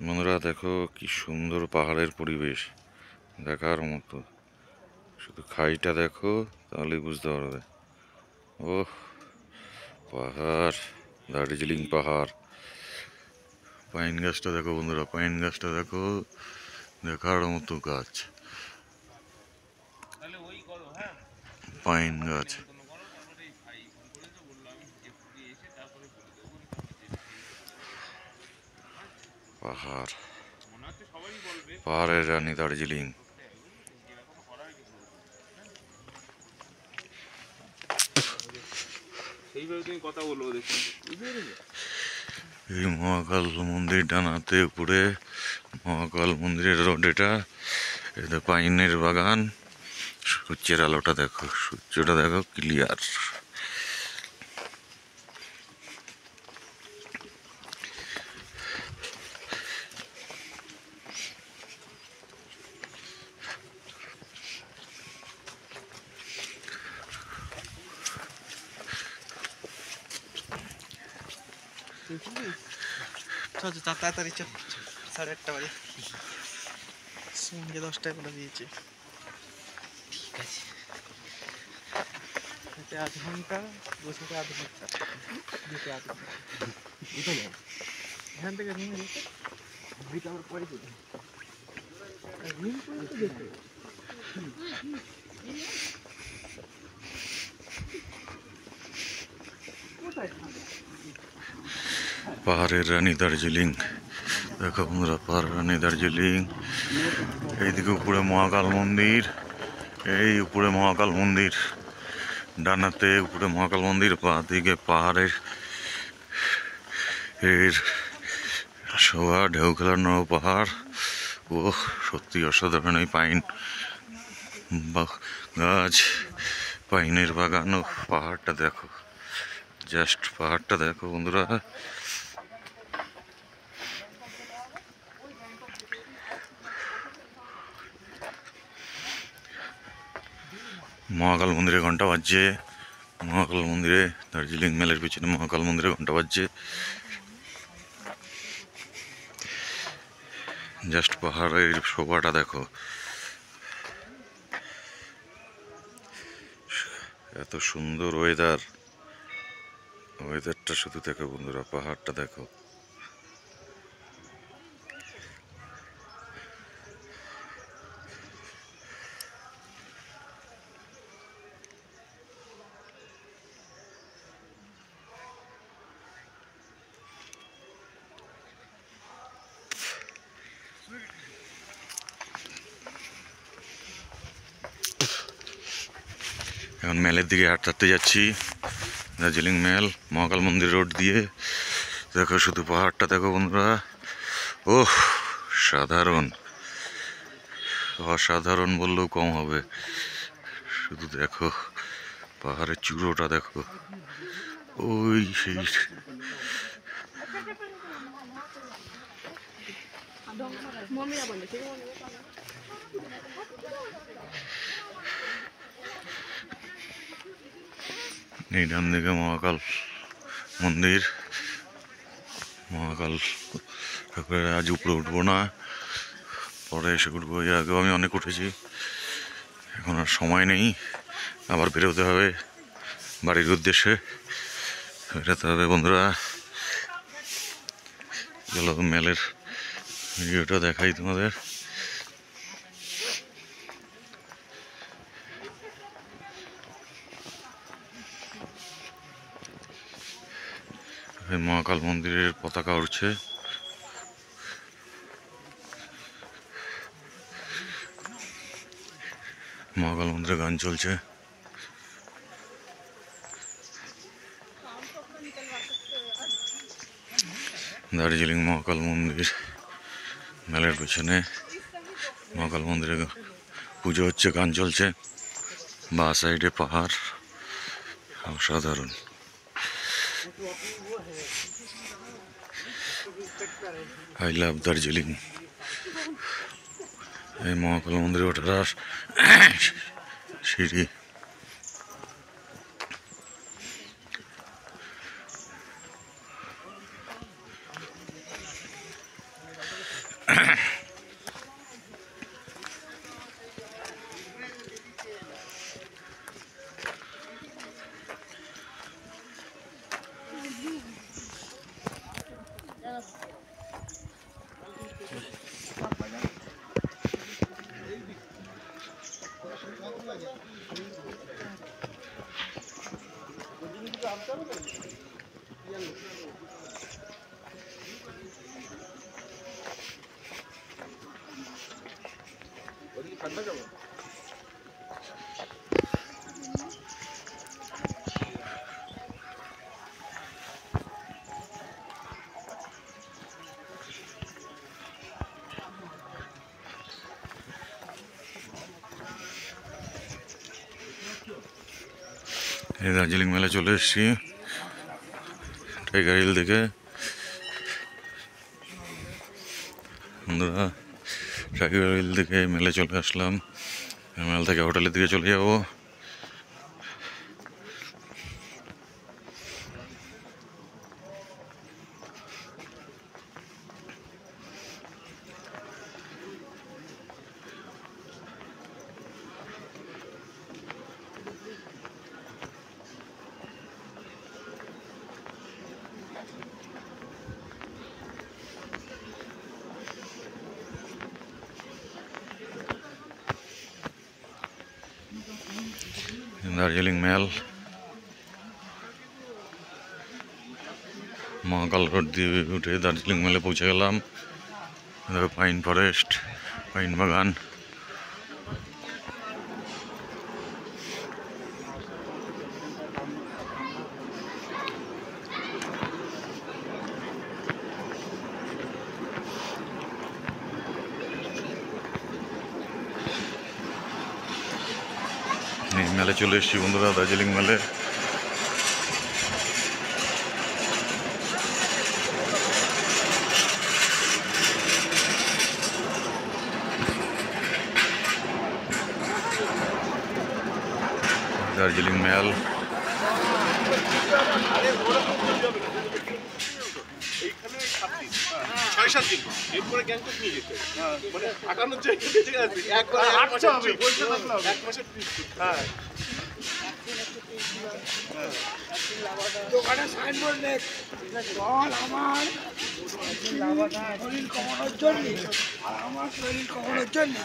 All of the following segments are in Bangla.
বন্ধুরা দেখো কি সুন্দর পাহাড়ের পরিবেশ, দেখার মতো। শুধু খাইটা দেখো তাহলেই বুঝতে পারবে। ওহ, পাহাড়, দার্জিলিং পাহাড়। পাইন গাছটা দেখো বন্ধুরা, পাইন গাছটা দেখো, দেখার মতো গাছ। পাইন গাছ, পাহাড়, পাহাড়ের রানী দার্জিলিং। এই মহাকাল মন্দির ডানাতে উপরে, মহাকাল মন্দিরের রোড এটা। এটা পাইনের বাগান। সূর্যের আলোটা দেখো, সূর্যটা দেখো ক্লিয়ার। তাড়াতাড়ি চল, 8:30 বাজে, সন্ধ্যে 10টায় বলে দিয়েছে। ঠিক আছে, এতে 1/2 ঘন্টা, বসে 1/2 ঘন্টা, যেতে 1/2 ঘন্টা। এখান থেকে রুমে যেতে দুইটা আমার পরে যেতে রুম পর্যন্ত যেতে। পাহাড়ের রানী দার্জিলিং দেখো বন্ধুরা, পাহাড়ের রানী দার্জিলিং। এইদিকে উপরে মহাকাল মন্দির, এই উপরে মহাকাল মন্দির, ডানাতে উপরে মহাকাল মন্দির, বাঁ দিকে পাহাড়ের এর শোভা, ঢেউ খেলানো পাহাড়। ও সত্যি অসাধারণ। এই পাইন গাছ, পাইনের বাগান। ও পাহাড়টা দেখো, জাস্ট পাহাড়টা দেখো বন্ধুরা। মহাকাল মন্দিরে ঘন্টা বাজছে, মহাকাল মন্দিরে, দার্জিলিং মেলের পিছনে মহাকাল মন্দিরে ঘন্টা বাজছে। জাস্ট পাহাড়ের শোভাটা দেখো, এত সুন্দর ওয়েদার। ওয়েদারটা শুধু দেখো বন্ধুরা, পাহাড়টা দেখো। এখন মেলের দিকে হাঁটতে যাচ্ছি, দার্জিলিং মেল, মহাকাল মন্দির রোড দিয়ে। দেখো শুধু পাহাড়টা দেখো বন্ধুরা। ওহ, সাধারণ, অসাধারণ বললেও কম হবে। শুধু দেখো পাহাড়ের চূড়োটা দেখো, ওই সেই এই ডান দিকে মহাকাল মন্দির। মহাকাল ঠাকুরের আজ উপরে উঠবো না, পরে এসে উঠবো। এর আগেও আমি অনেক উঠেছি, এখন আর সময় নেই। আবার বেরোতে হবে বাড়ির উদ্দেশ্যে, বেরোতে হবে বন্ধুরা। চলো মেলের ভিডিওটা দেখাই তোমাদের। মহাকাল মন্দিরের পতাকা উঠছে, মহাকাল মন্দিরে গান চলছে। দার্জিলিং মহাকাল মন্দির মেলের পেছনে, মহাকাল মন্দিরে পুজো হচ্ছে, গান চলছে, বা সাইডে পাহাড়, অসাধারণ। I love Darjeeling. এই মহাকাল মন্দিরে ওঠার সিঁড়ি। এই দার্জিলিং মেলা চলে এসেছি টাইগার হিল থেকে। বন্ধুরা টাইগার হিল থেকে মেলে চলে আসলাম, মেলা থেকে হোটেলের দিকে চলে যাবো। দার্জিলিং মেল মহাকাল রোড দিয়ে উঠে দার্জিলিং মেলে পৌঁছে গেলাম। পাইন ফরেস্ট, পাইন বাগান। এই মেলে চলে এসেছি বন্ধুরা, দার্জিলিং মেলে। দার্জিলিং মেল দোকানে সাইনবোর্ড দেখ, জল আমার শরীর কমানোর জন্য আর আমার শরীর কমানোর জন্য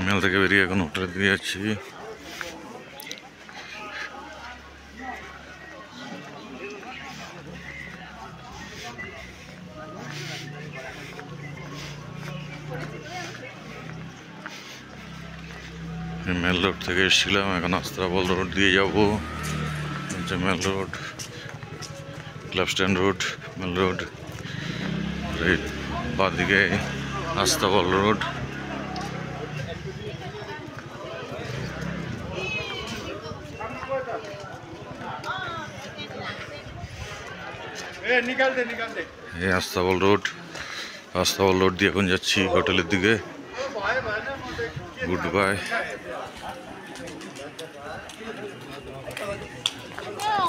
মেল থেকে বেরিয়ে এখন হোটেলে দিয়ে যাচ্ছি। মেল রোড থেকে এসেছিলাম, এখন আস্তাবল রোড দিয়ে যাবো। Mall road, club stand road, mall road, বাঁ দিকে আস্তাবল রোড। এই আস্তাবল রোড, আস্তাবল রোড দিয়ে এখন যাচ্ছি হোটেলের দিকে। Good bye.